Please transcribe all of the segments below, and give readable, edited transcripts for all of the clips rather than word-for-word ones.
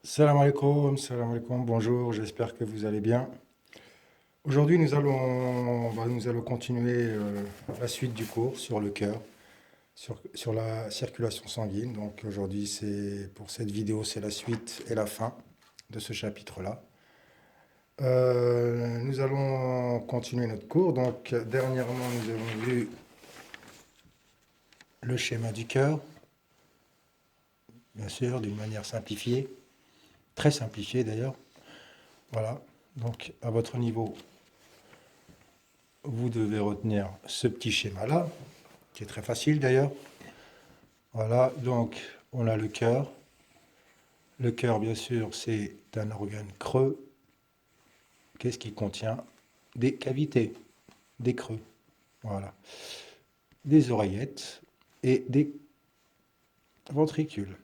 Salam alaikum, bonjour, j'espère que vous allez bien. Aujourd'hui, nous allons continuer la suite du cours sur le cœur, sur la circulation sanguine. Donc aujourd'hui, pour cette vidéo, c'est la suite et la fin de ce chapitre-là. Nous allons continuer notre cours. Donc dernièrement, nous avons vu le schéma du cœur, bien sûr, d'une manière simplifiée, très simplifiée d'ailleurs. Voilà, donc à votre niveau, vous devez retenir ce petit schéma-là, qui est très facile d'ailleurs. Voilà, donc on a le cœur. Le cœur, bien sûr, c'est un organe creux. Qu'est-ce qu'il contient? Des cavités, des creux. Voilà. Des oreillettes et des ventricules.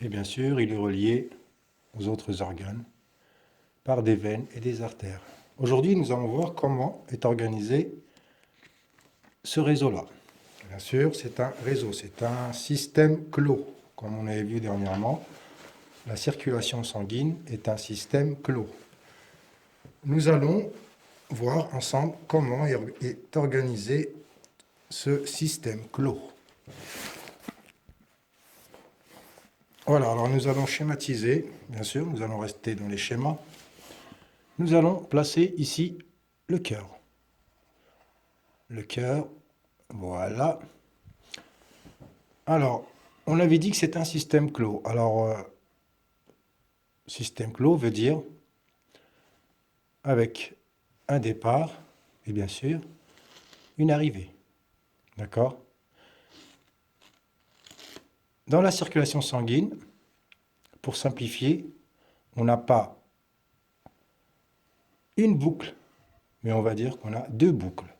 Et bien sûr, il est relié aux autres organes par des veines et des artères. Aujourd'hui, nous allons voir comment est organisé ce réseau-là. Bien sûr, c'est un réseau, c'est un système clos. Comme on avait vu dernièrement, la circulation sanguine est un système clos. Nous allons voir ensemble comment est organisé ce système clos. Voilà, alors nous allons schématiser, bien sûr, nous allons rester dans les schémas. Nous allons placer ici le cœur. Le cœur, voilà. Alors, on avait dit que c'est un système clos. Alors, système clos veut dire avec un départ et bien sûr une arrivée. D'accord? Dans la circulation sanguine, pour simplifier, on n'a pas une boucle, mais on va dire qu'on a deux boucles.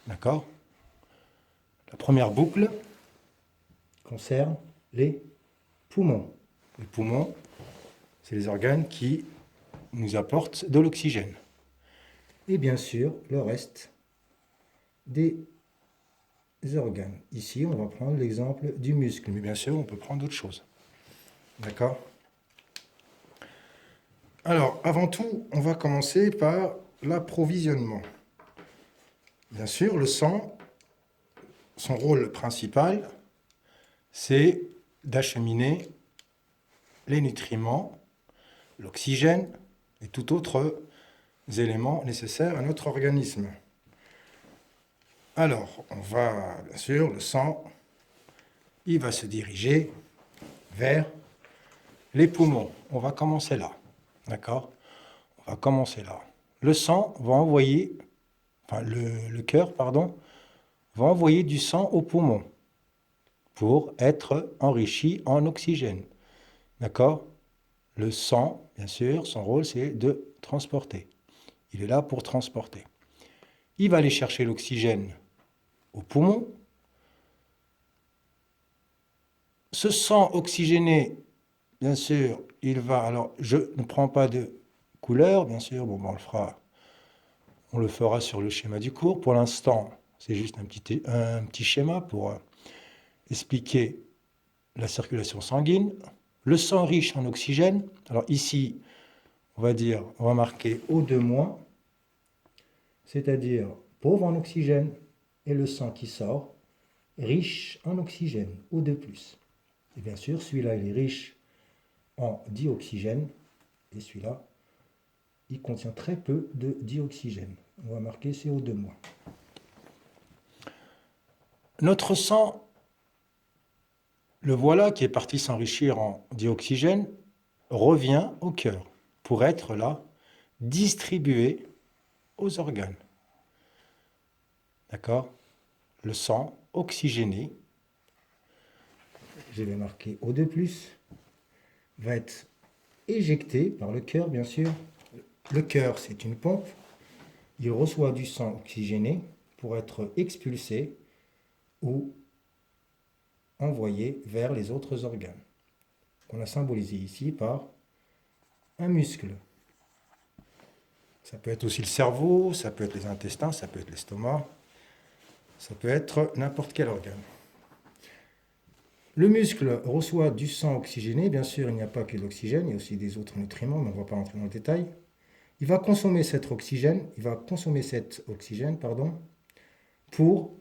D'accord? La première boucle concerne les poumons. Les poumons, c'est les organes qui nous apportent de l'oxygène. Et bien sûr, le reste des organes. Ici, on va prendre l'exemple du muscle, mais bien sûr, on peut prendre d'autres choses. D'accord? Alors, avant tout, on va commencer par l'approvisionnement. Bien sûr, le sang, son rôle principal, c'est d'acheminer les nutriments, l'oxygène et tout autre éléments nécessaires à notre organisme. Alors, bien sûr, le sang, il va se diriger vers les poumons. On va commencer là, d'accord? On va commencer là. Le sang va envoyer, le cœur, pardon, va envoyer du sang aux poumons pour être enrichi en oxygène. D'accord? Le sang, bien sûr, son rôle, c'est de transporter. Il est là pour transporter. Il va aller chercher l'oxygène aux poumons. Ce sang oxygéné, bien sûr, il va... Alors, je ne prends pas de couleur, bien sûr, bon, on le fera sur le schéma du cours. Pour l'instant, c'est juste un petit schéma pour expliquer la circulation sanguine. Le sang riche en oxygène, alors ici, on va marquer O2-, c'est-à-dire pauvre en oxygène, et le sang qui sort, riche en oxygène, O2+. Et bien sûr, celui-là, il est riche en dioxygène, et celui-là, il contient très peu de dioxygène. On va marquer CO2-. Notre sang, le voilà qui est parti s'enrichir en dioxygène, revient au cœur pour être là, distribué aux organes. D'accord? Le sang oxygéné, je vais marquer O2+, va être éjecté par le cœur, bien sûr. Le cœur, c'est une pompe. Il reçoit du sang oxygéné pour être expulsé ou envoyé vers les autres organes, qu'on a symbolisé ici par un muscle. Ça peut être aussi le cerveau, ça peut être les intestins, ça peut être l'estomac, ça peut être n'importe quel organe. Le muscle reçoit du sang oxygéné. Bien sûr, il n'y a pas que l'oxygène, il y a aussi des autres nutriments, mais on ne va pas rentrer dans le détail. Il va consommer cet oxygène, pardon, pour,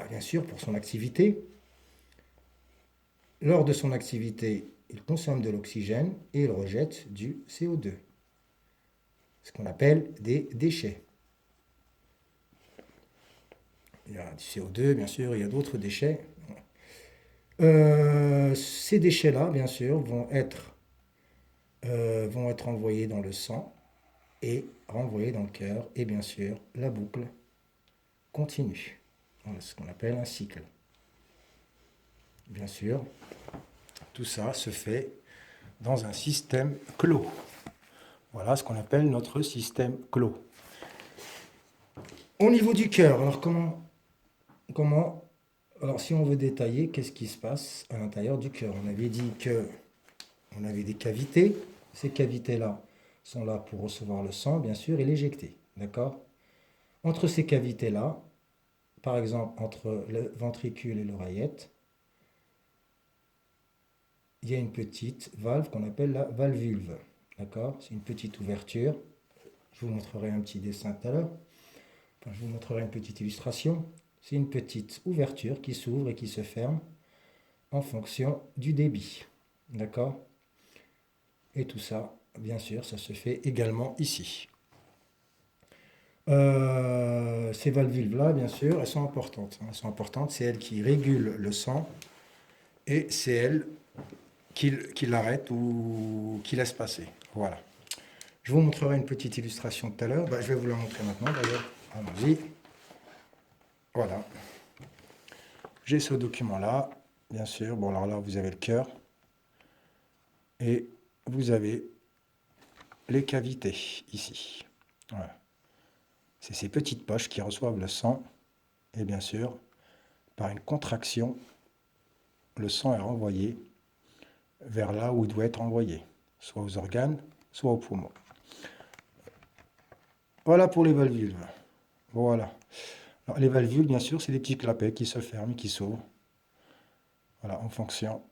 bien sûr, pour son activité. Lors de son activité, il consomme de l'oxygène et il rejette du CO2, ce qu'on appelle des déchets. Il y a du CO2, bien sûr, il y a d'autres déchets. Ces déchets-là, bien sûr, vont être envoyés dans le sang et renvoyés dans le cœur. Et bien sûr, la boucle continue. Voilà ce qu'on appelle un cycle. Bien sûr, tout ça se fait dans un système clos. Voilà ce qu'on appelle notre système clos. Au niveau du cœur, alors alors si on veut détailler, qu'est-ce qui se passe à l'intérieur du cœur? On avait dit que on avait des cavités. Ces cavités-là sont là pour recevoir le sang, bien sûr, et l'éjecter. D'accord? Entre ces cavités-là, par exemple entre le ventricule et l'oreillette, il y a une petite valve qu'on appelle la valvulve. D'accord? C'est une petite ouverture. Je vous montrerai un petit dessin tout à l'heure. Enfin, je vous montrerai une petite illustration. C'est une petite ouverture qui s'ouvre et qui se ferme en fonction du débit. D'accord? Et tout ça, bien sûr, ça se fait également ici. Ces valvules-là, bien sûr, elles sont importantes. Elles sont importantes, c'est elles qui régulent le sang et c'est elles qui l'arrêtent ou qui laissent passer. Voilà. Je vous montrerai une petite illustration tout à l'heure. Je vais vous la montrer maintenant d'ailleurs. Allons-y. Voilà. J'ai ce document-là, bien sûr. Bon, alors là, vous avez le cœur. Et vous avez les cavités ici. Voilà. C'est ces petites poches qui reçoivent le sang. Et bien sûr, par une contraction, le sang est renvoyé vers là où il doit être envoyé, soit aux organes, soit aux poumons. Voilà pour les valvules. Voilà. Alors, les valvules, bien sûr, c'est des petits clapets qui se ferment et qui s'ouvrent. Voilà, en fonction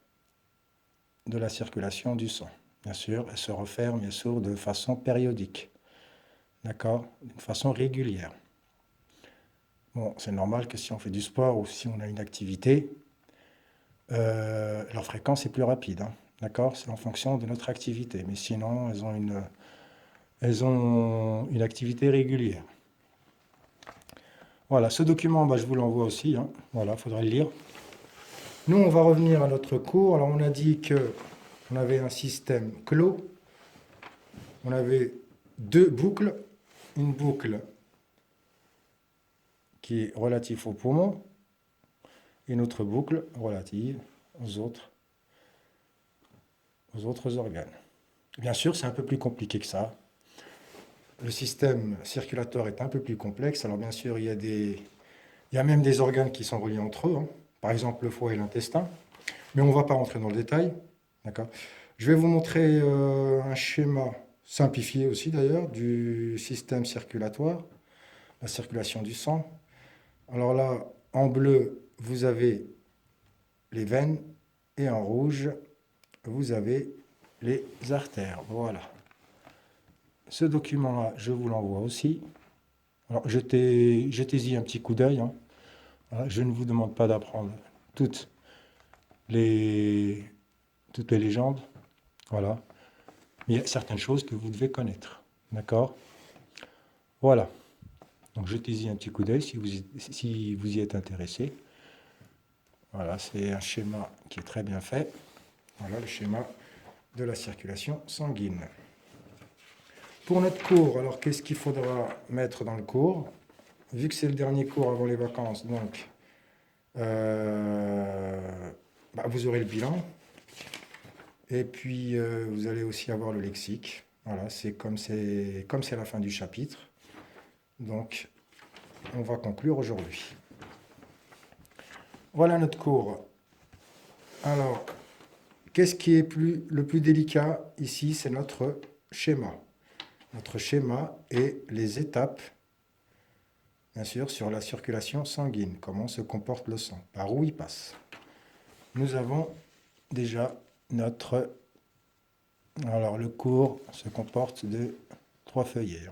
de la circulation du sang. Bien sûr, elles se referment et s'ouvrent de façon périodique. D'accord? D'une façon régulière. Bon, c'est normal que si on fait du sport ou si on a une activité, leur fréquence est plus rapide. Hein. D'accord? C'est en fonction de notre activité. Mais sinon, elles ont une activité régulière. Voilà, ce document, je vous l'envoie aussi. Hein. Voilà, il faudra le lire. Nous, on va revenir à notre cours. Alors, on a dit qu'on avait un système clos. On avait deux boucles. Une boucle qui est relative aux poumons. Une autre boucle relative aux autres organes. Bien sûr, c'est un peu plus compliqué que ça. Le système circulatoire est un peu plus complexe. Alors bien sûr, il y a même des organes qui sont reliés entre eux. Hein. Par exemple, le foie et l'intestin. Mais on ne va pas rentrer dans le détail. D'accord. Je vais vous montrer un schéma simplifié aussi d'ailleurs du système circulatoire, la circulation du sang. Alors là, en bleu, vous avez les veines et en rouge, vous avez les artères. Voilà. Ce document-là, je vous l'envoie aussi. Alors, jetez-y un petit coup d'œil. Hein. Voilà, je ne vous demande pas d'apprendre toutes les légendes. Voilà. Mais il y a certaines choses que vous devez connaître. D'accord? Voilà. Donc, jetez-y un petit coup d'œil si vous y êtes intéressé. Voilà, c'est un schéma qui est très bien fait. Voilà le schéma de la circulation sanguine. Pour notre cours, alors qu'est-ce qu'il faudra mettre dans le cours? Vu que c'est le dernier cours avant les vacances, donc vous aurez le bilan. Et puis vous allez aussi avoir le lexique. Voilà, c'est comme c'est la fin du chapitre. Donc on va conclure aujourd'hui. Voilà notre cours. Alors, qu'est-ce qui est le plus délicat ici? C'est notre schéma. Notre schéma et les étapes, bien sûr, sur la circulation sanguine. Comment se comporte le sang, par où il passe. nous avons déjà notre... Alors, le cours se comporte de 3 feuillets.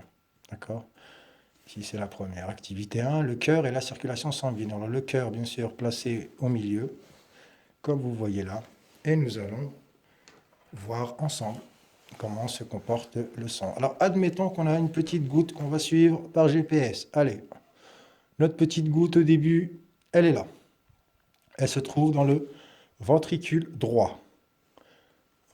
D'accord? Ici, c'est la première. Activité 1, le cœur et la circulation sanguine. Alors, le cœur, bien sûr, placé au milieu, comme vous voyez là. Et nous allons voir ensemble comment se comporte le sang. Alors, admettons qu'on a une petite goutte qu'on va suivre par GPS. Allez, notre petite goutte au début, elle est là. Elle se trouve dans le ventricule droit.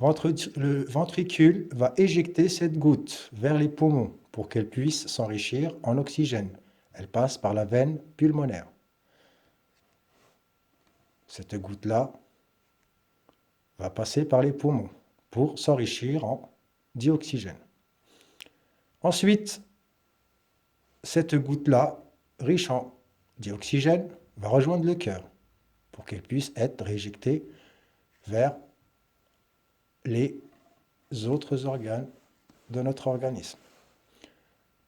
Le ventricule va éjecter cette goutte vers les poumons pour qu'elle puisse s'enrichir en oxygène. Elle passe par la veine pulmonaire. Cette goutte-là va passer par les poumons pour s'enrichir en dioxygène. Ensuite, cette goutte-là, riche en dioxygène, va rejoindre le cœur pour qu'elle puisse être rééjectée vers les autres organes de notre organisme.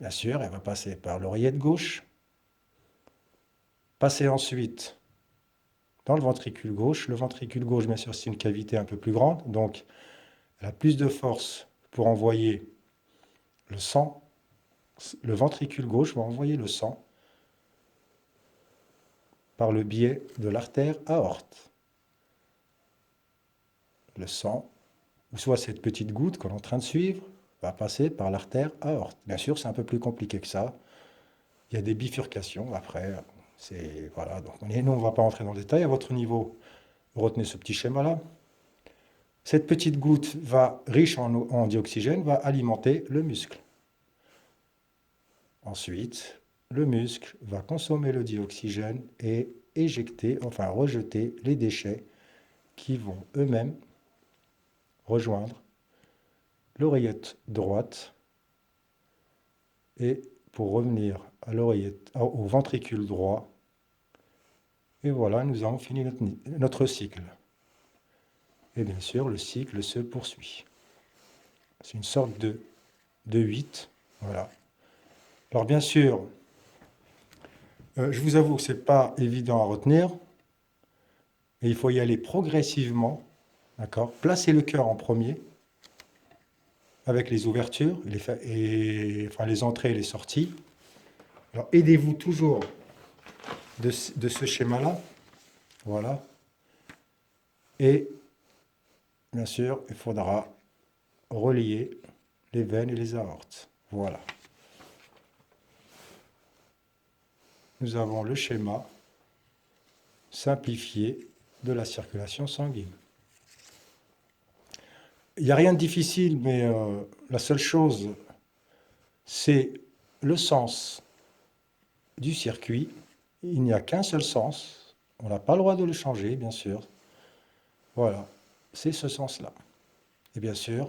Bien sûr, elle va passer par l'oreillette gauche, passer ensuite dans le ventricule gauche. Le ventricule gauche, bien sûr, c'est une cavité un peu plus grande, donc elle a plus de force pour envoyer le sang. Le ventricule gauche va envoyer le sang par le biais de l'artère aorte. Le sang, ou soit cette petite goutte qu'on est en train de suivre, va passer par l'artère aorte. Bien sûr, c'est un peu plus compliqué que ça. Il y a des bifurcations après. Voilà, donc nous, on ne va pas rentrer dans le détail. À votre niveau, retenez ce petit schéma-là. Cette petite goutte riche en dioxygène va alimenter le muscle. Ensuite, le muscle va consommer le dioxygène et éjecter, enfin rejeter les déchets qui vont eux-mêmes rejoindre l'oreillette droite. Et pour revenir à au ventricule droit, et voilà, nous avons fini notre cycle. Et bien sûr, le cycle se poursuit. C'est une sorte de 8. Voilà. Alors bien sûr, je vous avoue que ce n'est pas évident à retenir, et il faut y aller progressivement. D'accord? Placez le cœur en premier, avec les ouvertures, les entrées et les sorties. Alors aidez-vous toujours de ce schéma-là. Voilà. Et bien sûr, il faudra relier les veines et les aortes. Voilà. Nous avons le schéma simplifié de la circulation sanguine. Il n'y a rien de difficile, mais la seule chose, c'est le sens du circuit. Il n'y a qu'un seul sens. On n'a pas le droit de le changer, bien sûr. Voilà, c'est ce sens-là. Et bien sûr,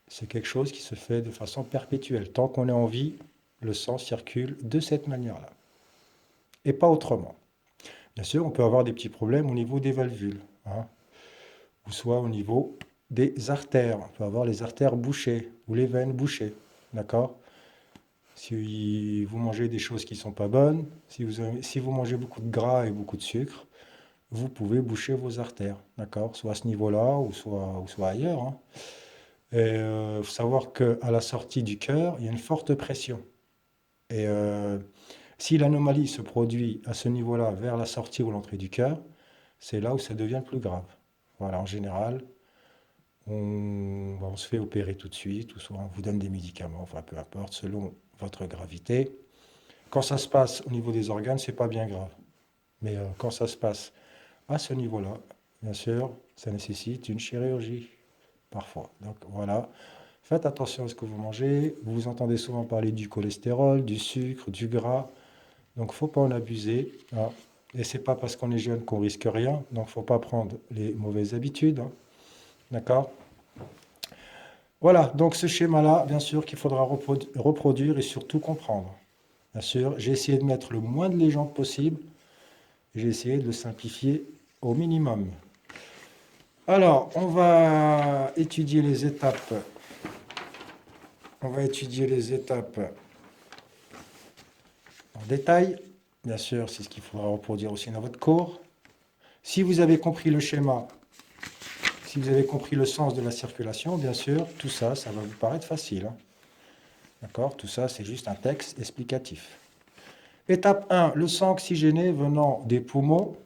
c'est quelque chose qui se fait de façon perpétuelle. Tant qu'on est en vie, le sang circule de cette manière-là. Et pas autrement. Bien sûr, on peut avoir des petits problèmes au niveau des valvules, ou soit au niveau des artères. On peut avoir les artères bouchées ou les veines bouchées. D'accord? Si vous mangez des choses qui ne sont pas bonnes, si vous mangez beaucoup de gras et beaucoup de sucre, vous pouvez boucher vos artères, d'accord? Soit à ce niveau-là ou soit ailleurs. Et il faut savoir qu'à la sortie du cœur, il y a une forte pression. Et si l'anomalie se produit à ce niveau-là, vers la sortie ou l'entrée du cœur, c'est là où ça devient le plus grave. Voilà, en général, on se fait opérer tout de suite, ou soit on vous donne des médicaments, enfin peu importe, selon votre gravité. Quand ça se passe au niveau des organes, c'est pas bien grave. Mais quand ça se passe à ce niveau-là, bien sûr, ça nécessite une chirurgie, parfois. Donc voilà, faites attention à ce que vous mangez. Vous entendez souvent parler du cholestérol, du sucre, du gras. Donc il ne faut pas en abuser. Et ce n'est pas parce qu'on est jeune qu'on risque rien. Donc il ne faut pas prendre les mauvaises habitudes. D'accord? Voilà, donc ce schéma-là, bien sûr, qu'il faudra reproduire et surtout comprendre. Bien sûr, j'ai essayé de mettre le moins de légendes possible. J'ai essayé de le simplifier au minimum. Alors, on va étudier les étapes. On va étudier les étapes en détail. Bien sûr, c'est ce qu'il faudra reproduire aussi dans votre cours. Si vous avez compris le schéma, si vous avez compris le sens de la circulation, bien sûr, tout ça, ça va vous paraître facile. Hein. D'accord? Tout ça, c'est juste un texte explicatif. Étape 1, le sang oxygéné venant des poumons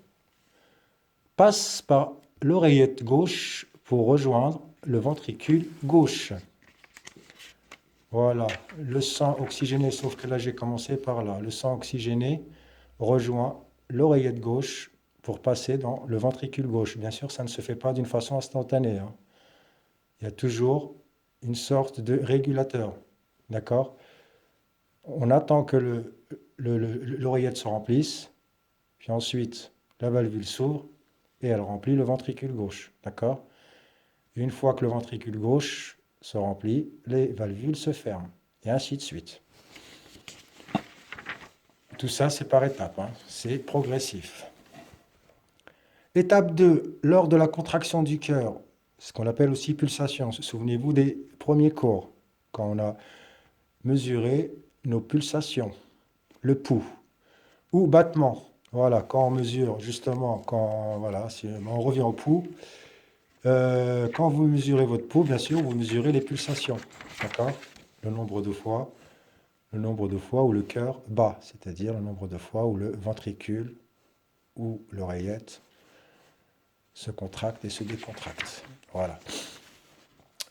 passe par l'oreillette gauche pour rejoindre le ventricule gauche. Voilà, le sang oxygéné, sauf que là j'ai commencé par là. Le sang oxygéné rejoint l'oreillette gauche pour passer dans le ventricule gauche. Bien sûr, ça ne se fait pas d'une façon instantanée. Hein. Il y a toujours une sorte de régulateur. D'accord? On attend que l'oreillette se remplisse, puis ensuite la valvule s'ouvre et elle remplit le ventricule gauche. D'accord? Une fois que le ventricule gauche se remplit, les valvules se ferment, et ainsi de suite. Tout ça, c'est par étapes, hein. C'est progressif. Étape 2, lors de la contraction du cœur, ce qu'on appelle aussi pulsation. Souvenez-vous des premiers cours, quand on a mesuré nos pulsations, le pouls, ou battement. Voilà, quand on mesure, justement, voilà, si on revient au pouls, quand vous mesurez votre pouls, bien sûr, vous mesurez les pulsations, d'accord? Le nombre de fois où le cœur bat, c'est-à-dire le nombre de fois où le ventricule ou l'oreillette se contracte et se décontracte. Voilà.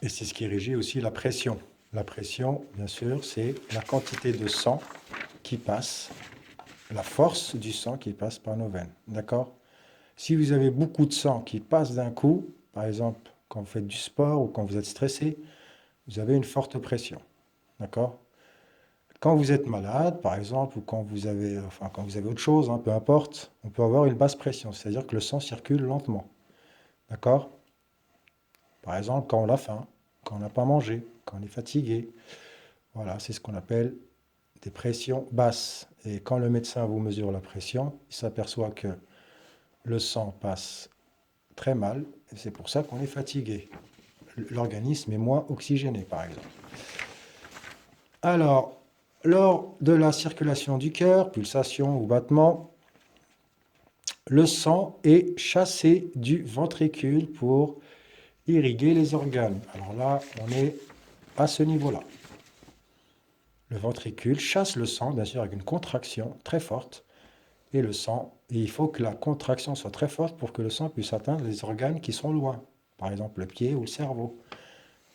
Et c'est ce qui régit aussi la pression. La pression, bien sûr, c'est la quantité de sang qui passe, la force du sang qui passe par nos veines, d'accord? Si vous avez beaucoup de sang qui passe d'un coup, par exemple, quand vous faites du sport ou quand vous êtes stressé, vous avez une forte pression. D'accord? Quand vous êtes malade, par exemple, ou quand vous avez autre chose, hein, peu importe, on peut avoir une basse pression, c'est-à-dire que le sang circule lentement. D'accord? Par exemple, quand on a faim, quand on n'a pas mangé, quand on est fatigué. Voilà, c'est ce qu'on appelle des pressions basses. Et quand le médecin vous mesure la pression, il s'aperçoit que le sang passe très mal, et c'est pour ça qu'on est fatigué. L'organisme est moins oxygéné, par exemple. Alors, lors de la circulation du cœur, pulsation ou battement, le sang est chassé du ventricule pour irriguer les organes. Alors là, on est à ce niveau-là. Le ventricule chasse le sang, bien sûr, avec une contraction très forte. Et le sang, il faut que la contraction soit très forte pour que le sang puisse atteindre les organes qui sont loin. Par exemple, le pied ou le cerveau.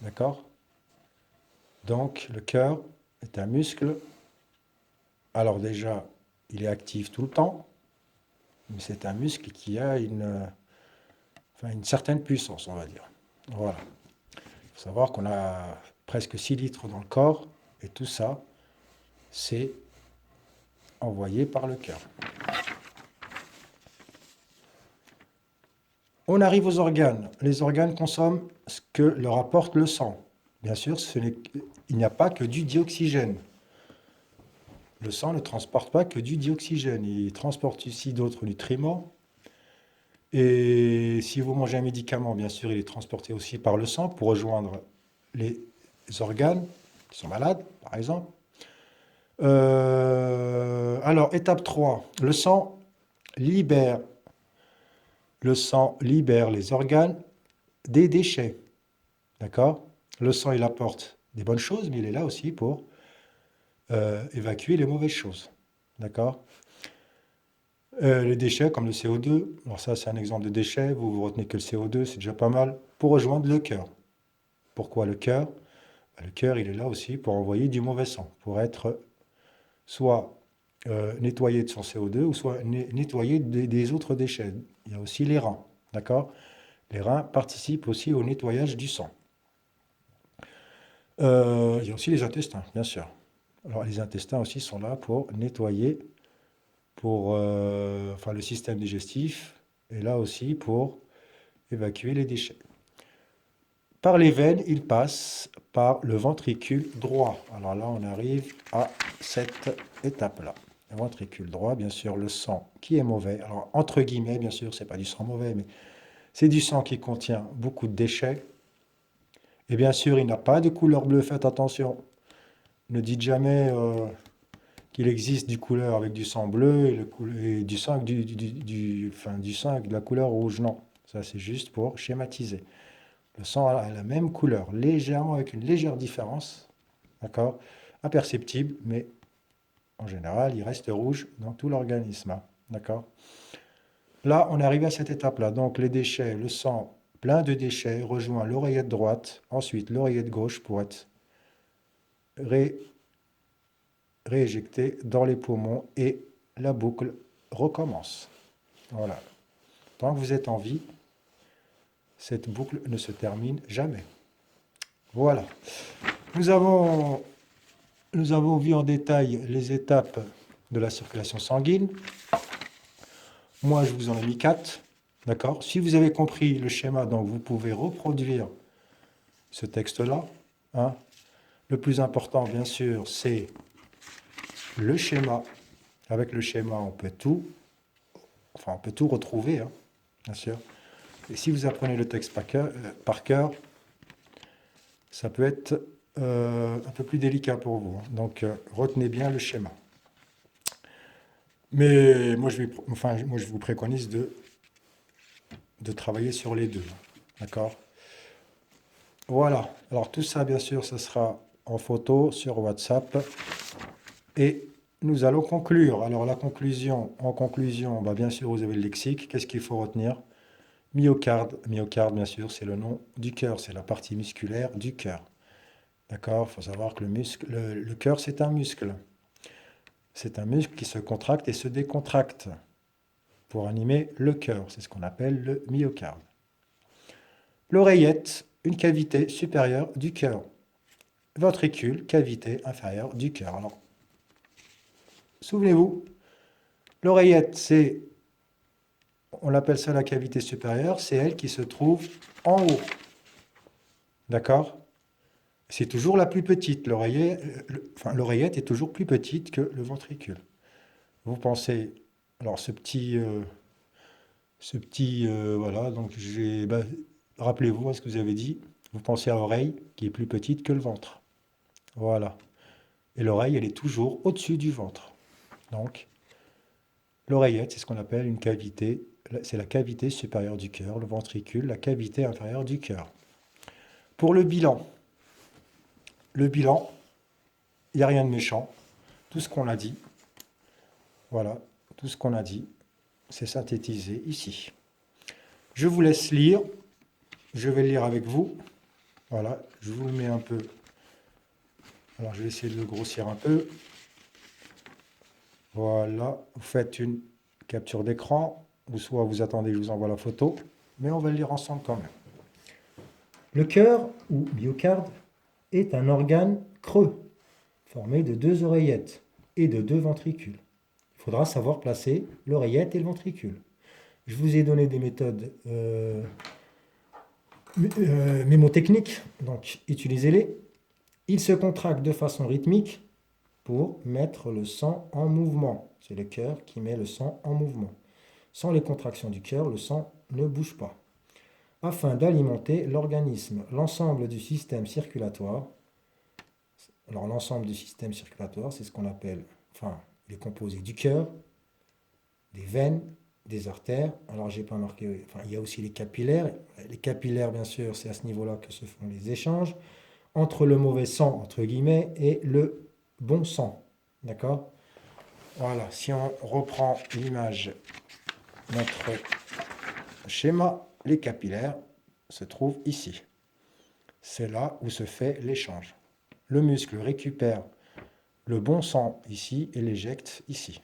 D'accord? Donc, le cœur est un muscle. Alors déjà, il est actif tout le temps, mais c'est un muscle qui a une certaine puissance, on va dire. Voilà. Il faut savoir qu'on a presque 6 litres dans le corps, et tout ça, c'est envoyé par le cœur. On arrive aux organes. Les organes consomment ce que leur apporte le sang. Bien sûr, il n'y a pas que du dioxygène. Le sang ne transporte pas que du dioxygène. Il transporte aussi d'autres nutriments. Et si vous mangez un médicament, bien sûr, il est transporté aussi par le sang pour rejoindre les organes qui sont malades, par exemple. Alors, étape 3, le sang libère les organes des déchets. D'accord? Le sang, il apporte des bonnes choses, mais il est là aussi pour évacuer les mauvaises choses. D'accord? Les déchets comme le CO2, alors ça c'est un exemple de déchet, vous retenez que le CO2 c'est déjà pas mal, pour rejoindre le cœur. Pourquoi le cœur? Le cœur il est là aussi pour envoyer du mauvais sang, pour être soit nettoyé de son CO2 ou soit nettoyé des autres déchets. Il y a aussi les reins, d'accord? Les reins participent aussi au nettoyage du sang. Il y a aussi les intestins, bien sûr. Alors les intestins aussi sont là pour nettoyer le système digestif est là aussi pour évacuer les déchets. Par les veines, il passe par le ventricule droit. Alors là, on arrive à cette étape-là. Le ventricule droit, bien sûr, le sang qui est mauvais. Alors, entre guillemets, bien sûr, c'est pas du sang mauvais, mais c'est du sang qui contient beaucoup de déchets. Et bien sûr, il n'a pas de couleur bleue, faites attention. Ne dites jamais qu'il existe du couleur avec du sang bleu et du sang avec du sang avec de la couleur rouge. Non, ça c'est juste pour schématiser. Le sang a la même couleur, légèrement avec une légère différence, d'accord, imperceptible, mais en général, il reste rouge dans tout l'organisme, hein, d'accord. Là, on est arrivé à cette étape-là. Donc, les déchets, le sang plein de déchets rejoint l'oreillette droite, ensuite l'oreillette gauche pour être rééjecté dans les poumons et la boucle recommence. Voilà. Tant que vous êtes en vie, cette boucle ne se termine jamais. Voilà. Nous avons vu en détail les étapes de la circulation sanguine. Moi, je vous en ai mis 4. D'accord? Si vous avez compris le schéma, donc vous pouvez reproduire ce texte-là. Hein. Le plus important, bien sûr, c'est le schéma. Avec le schéma, on peut tout retrouver, hein, bien sûr. Et si vous apprenez le texte par cœur, ça peut être un peu plus délicat pour vous. Hein. Donc, retenez bien le schéma. Mais moi, je vous préconise de travailler sur les deux. D'accord? Voilà. Alors, tout ça, bien sûr, ça sera en photo sur WhatsApp. Et nous allons conclure. Alors, en conclusion, bah, bien sûr, vous avez le lexique. Qu'est-ce qu'il faut retenir? Myocarde. Myocarde, bien sûr, c'est le nom du cœur. C'est la partie musculaire du cœur. D'accord? Il faut savoir que le cœur, c'est un muscle. C'est un muscle qui se contracte et se décontracte pour animer le cœur. C'est ce qu'on appelle le myocarde. L'oreillette, une cavité supérieure du cœur. Ventricule, cavité inférieure du cœur. Alors, souvenez-vous, l'oreillette, on l'appelle ça la cavité supérieure, c'est elle qui se trouve en haut. D'accord? C'est toujours la plus petite. L'oreillette est toujours plus petite que le ventricule. Vous pensez, alors voilà, donc rappelez-vous ce que vous avez dit. Vous pensez à l'oreille qui est plus petite que le ventre. Voilà. Et l'oreille, elle est toujours au-dessus du ventre. Donc, l'oreillette, c'est ce qu'on appelle une cavité. C'est la cavité supérieure du cœur. Le ventricule, la cavité inférieure du cœur. Pour le bilan, il n'y a rien de méchant. Tout ce qu'on a dit, voilà, tout ce qu'on a dit, c'est synthétisé ici. Je vous laisse lire. Je vais le lire avec vous. Voilà, je vous le mets un peu. Alors, je vais essayer de le grossir un peu. Voilà, vous faites une capture d'écran, ou soit vous attendez que je vous envoie la photo, mais on va le lire ensemble quand même. Le cœur, ou myocarde, est un organe creux, formé de 2 oreillettes et de 2 ventricules. Il faudra savoir placer l'oreillette et le ventricule. Je vous ai donné des méthodes mémotechniques, donc utilisez-les. Il se contracte de façon rythmique pour mettre le sang en mouvement. C'est le cœur qui met le sang en mouvement. Sans les contractions du cœur, le sang ne bouge pas. Afin d'alimenter l'organisme, l'ensemble du système circulatoire. Alors l'ensemble du système circulatoire, c'est ce qu'on appelle, il est composé du cœur, des veines, des artères. Alors j'ai pas marqué, il y a aussi les capillaires. Les capillaires, bien sûr, c'est à ce niveau-là que se font les échanges entre le mauvais sang, entre guillemets, et le bon sang. D'accord? Voilà, si on reprend l'image, notre schéma, les capillaires se trouvent ici. C'est là où se fait l'échange. Le muscle récupère le bon sang ici et l'éjecte ici.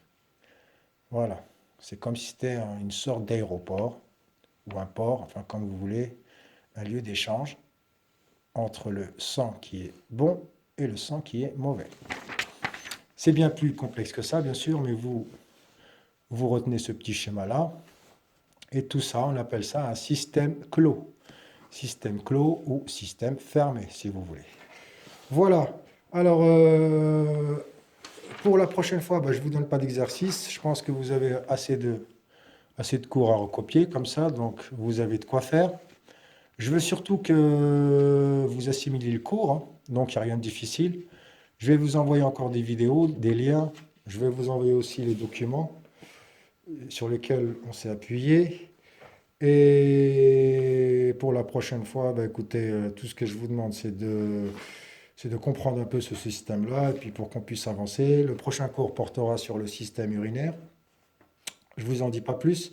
Voilà, c'est comme si c'était une sorte d'aéroport ou un port, enfin comme vous voulez, un lieu d'échange entre le sang qui est bon et le sang qui est mauvais. C'est bien plus complexe que ça, bien sûr, mais vous retenez ce petit schéma-là. Et tout ça, on appelle ça un système clos. Système clos ou système fermé, si vous voulez. Voilà. Alors, pour la prochaine fois, je ne vous donne pas d'exercice. Je pense que vous avez assez de cours à recopier, comme ça, donc vous avez de quoi faire. Je veux surtout que vous assimiliez le cours, hein, donc il n'y a rien de difficile. Je vais vous envoyer encore des vidéos, des liens Je vais vous envoyer aussi les documents sur lesquels on s'est appuyé. Et pour la prochaine fois, bah, écoutez, tout ce que je vous demande, c'est de comprendre un peu ce système-là, et puis pour qu'on puisse avancer. Le prochain cours portera sur le système urinaire. Je ne vous en dis pas plus.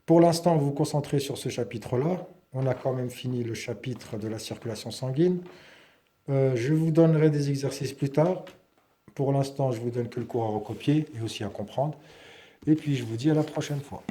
Pour l'instant, vous vous concentrez sur ce chapitre-là. On a quand même fini le chapitre de la circulation sanguine. Je vous donnerai des exercices plus tard. Pour l'instant, je vous donne que le cours à recopier et aussi à comprendre. Et puis, je vous dis à la prochaine fois.